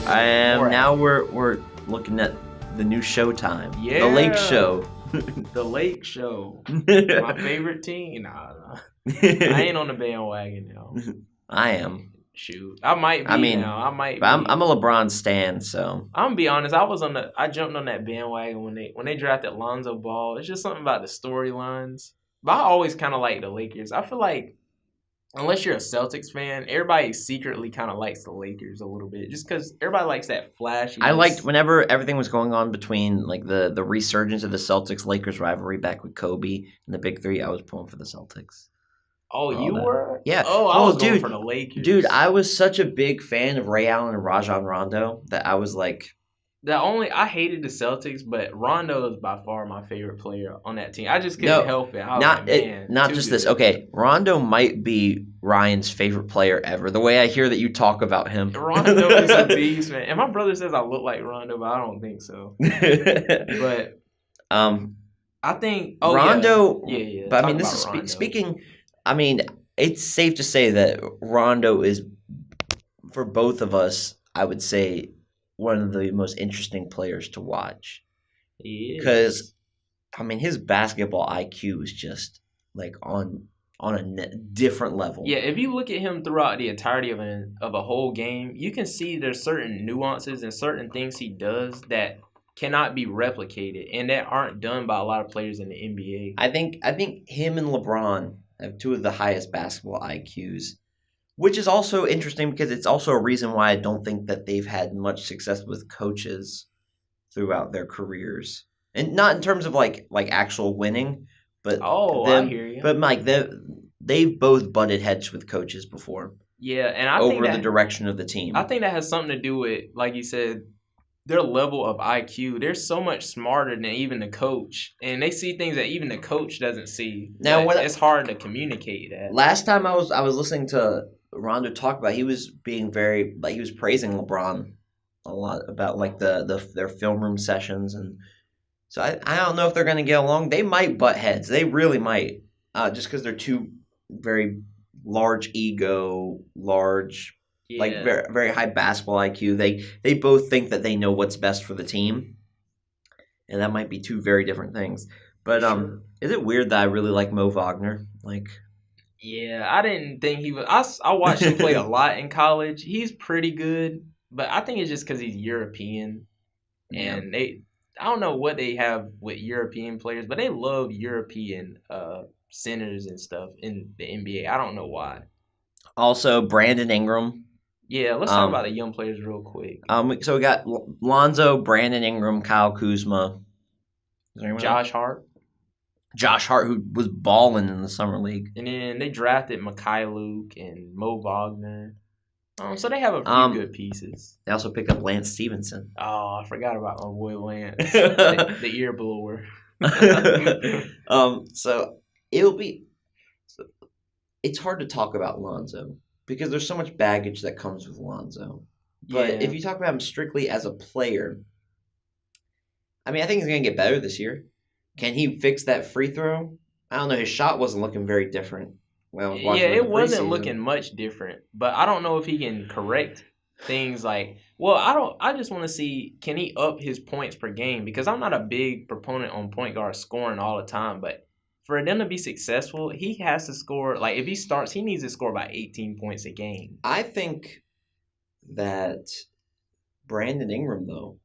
I am More now. accurate. We're looking at the new Showtime, Yeah. the Lake Show. The Lake Show. My favorite team. Nah. I ain't on the bandwagon now. I am. Shoot, I might be now. I might be. I'm a LeBron stan, so I'm gonna be honest. I jumped on that bandwagon when they drafted Lonzo Ball. It's just something about the storylines. But I always kind of like the Lakers. I feel like unless you're a Celtics fan, everybody secretly kind of likes the Lakers a little bit, just because everybody likes that flashy. I liked whenever everything was going on between like the resurgence of the Celtics Lakers rivalry back with Kobe and the Big Three. I was pulling for the Celtics. Oh, you were? Yeah. Oh, I was going for the Lakers. Dude, I was such a big fan of Ray Allen and Rajon Rondo that I was like. I hated the Celtics, but Rondo is by far my favorite player on that team. I just couldn't help it. Not just this. Okay, Rondo might be Ryan's favorite player ever. The way I hear that you talk about him, Rondo is a beast, man. And my brother says I look like Rondo, but I don't think so. But I think Rondo. Yeah. But I mean, this is speaking. I mean, it's safe to say that Rondo is, for both of us, I would say, one of the most interesting players to watch. Because, I mean, his basketball IQ is just like on a different level. Yeah, if you look at him throughout the entirety of a whole game, you can see there's certain nuances and certain things he does that cannot be replicated and that aren't done by a lot of players in the NBA. I think him and LeBron have two of the highest basketball IQs, which is also interesting because it's also a reason why I don't think that they've had much success with coaches throughout their careers, and not in terms of like actual winning, but I hear you. But Mike, they've both butted heads with coaches before. Yeah, and I think over the direction of the team. I think that has something to do with, like you said, their level of IQ. They're so much smarter than even the coach, and they see things that even the coach doesn't see. Now, it's hard to communicate that. Last time I was listening to Rondo talk about, he was being very he was praising LeBron a lot about like their film room sessions, and so I don't know if they're going to get along. They might butt heads. They really might, just because they're two very large ego, like very, very high basketball IQ. They both think that they know what's best for the team, and that might be two very different things. But is it weird that I really like Mo Wagner? Like, yeah, I didn't think he was. I watched him play a lot in college. He's pretty good, but I think it's just because he's European, and I don't know what they have with European players, but they love European centers and stuff in the NBA. I don't know why. Also, Brandon Ingram. Yeah, let's talk about the young players real quick. So we got Lonzo, Brandon Ingram, Kyle Kuzma. Josh Hart. Josh Hart, who was balling in the summer league. And then they drafted Luke and Mo Wagner. So they have a few good pieces. They also picked up Lance Stevenson. Oh, I forgot about my boy Lance, the ear blower. So it'll be. It's hard to talk about Lonzo because there's so much baggage that comes with Lonzo. But if you talk about him strictly as a player, I mean, I think he's going to get better this year. Can he fix that free throw? I don't know. His shot wasn't looking very different. Well, it wasn't looking much different. But I don't know if he can correct things like. Well, I just want to see, can he up his points per game? Because I'm not a big proponent on point guard scoring all the time, but for them to be successful, he has to score. Like, if he starts, he needs to score about 18 points a game. I think that Brandon Ingram, though,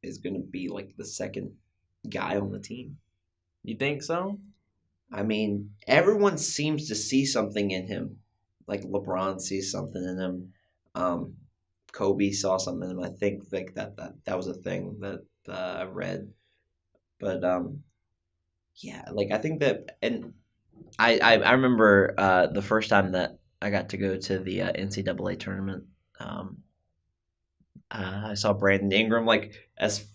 is going to be like the second guy on the team. You think so? I mean, everyone seems to see something in him. Like LeBron sees something in him. Kobe saw something in him. I think like that was a thing that I read. But yeah, like I think that, and I remember the first time that I got to go to the NCAA tournament. I saw Brandon Ingram as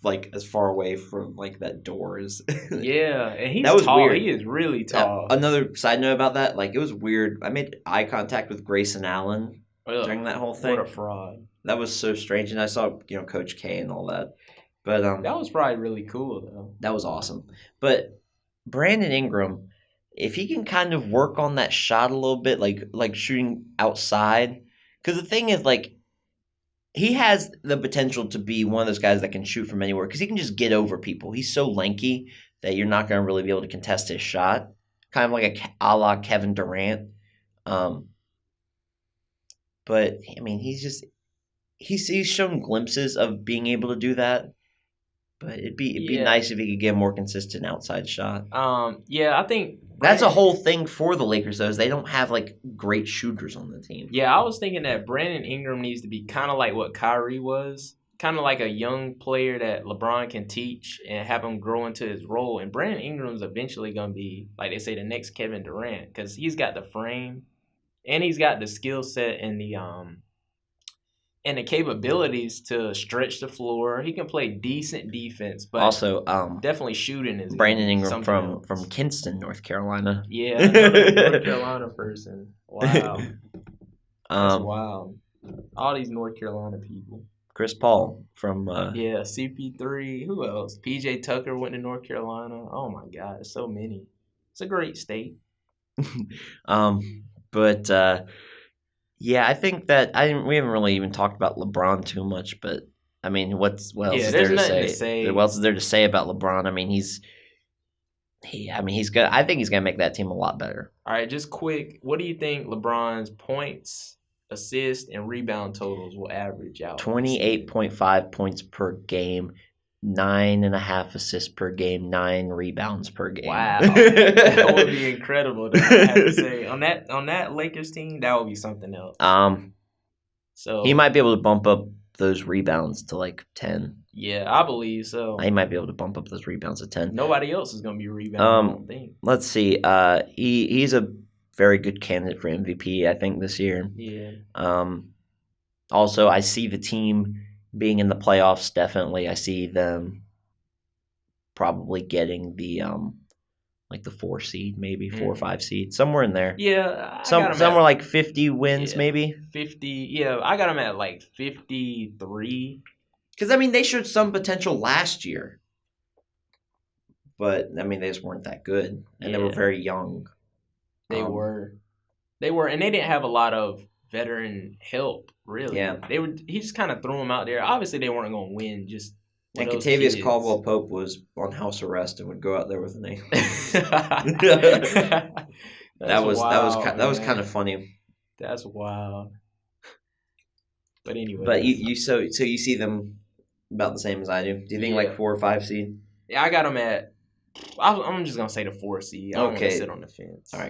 far away from like that door as yeah, and he's that was tall. Weird. He is really tall. Another side note about that, like it was weird. I made eye contact with Grayson Allen during that whole thing. What a fraud! That was so strange, and I saw Coach K and all that. But that was probably really cool though. That was awesome. But Brandon Ingram, if he can kind of work on that shot a little bit, like shooting outside, because the thing is like. he has the potential to be one of those guys that can shoot from anywhere because he can just get over people. He's so lanky that you're not going to really be able to contest his shot. Kind of like a la Kevin Durant. But I mean, he's shown glimpses of being able to do that. But it'd be nice if he could get a more consistent outside shot. Yeah, I think that's a whole thing for the Lakers, though, is they don't have like great shooters on the team. Yeah, I was thinking that Brandon Ingram needs to be kind of like what Kyrie was, kind of like a young player that LeBron can teach and have him grow into his role. And Brandon Ingram's eventually gonna be, like they say, the next Kevin Durant because he's got the frame and he's got the skill set and the capabilities to stretch the floor. He can play decent defense, but also definitly shooting is Brandon Ingram from Kinston, North Carolina. Yeah, another North Carolina person. Wow, that's wild. All these North Carolina people. Chris Paul from CP3. Who else? PJ Tucker went to North Carolina. Oh my God, so many. It's a great state. But. Yeah, I think that we haven't really even talked about LeBron too much, but I mean, what else is there to say? What else is there to say about LeBron? I mean, he's good. I think he's gonna make that team a lot better. All right, just quick. What do you think LeBron's points, assists, and rebound totals will average out? 28.5 points per game, 9.5 assists per game, 9 rebounds per game. Wow, that would be incredible. I have to say, on that Lakers team, that would be something else. So he might be able to bump up those rebounds to like 10. Yeah, I believe so. He might be able to bump up those rebounds to 10. Nobody else is going to be rebounding. I don't think. Let's see. He's a very good candidate for MVP, I think, this year. Yeah. Also, I see the team being in the playoffs, definitely. I see them probably getting the like the 4 seed, maybe 4 or 5 seed, somewhere in there. Yeah, somewhere like 50 wins, maybe 50. Yeah, I got them at like 53. Because I mean, they showed some potential last year, but I mean, they just weren't that good, and they were very young. They were, and they didn't have a lot of veteran help. Really, yeah. He just kind of threw them out there. Obviously, they weren't going to win. And Kentavious Caldwell Pope was on house arrest and would go out there with an ankle. that was kind of funny. That's wild. But anyway. But you see them about the same as I do. Do you think like 4 or 5 seed? Yeah, I got them at. I'm just gonna say the 4 seed. I don't want to sit on the fence. All right.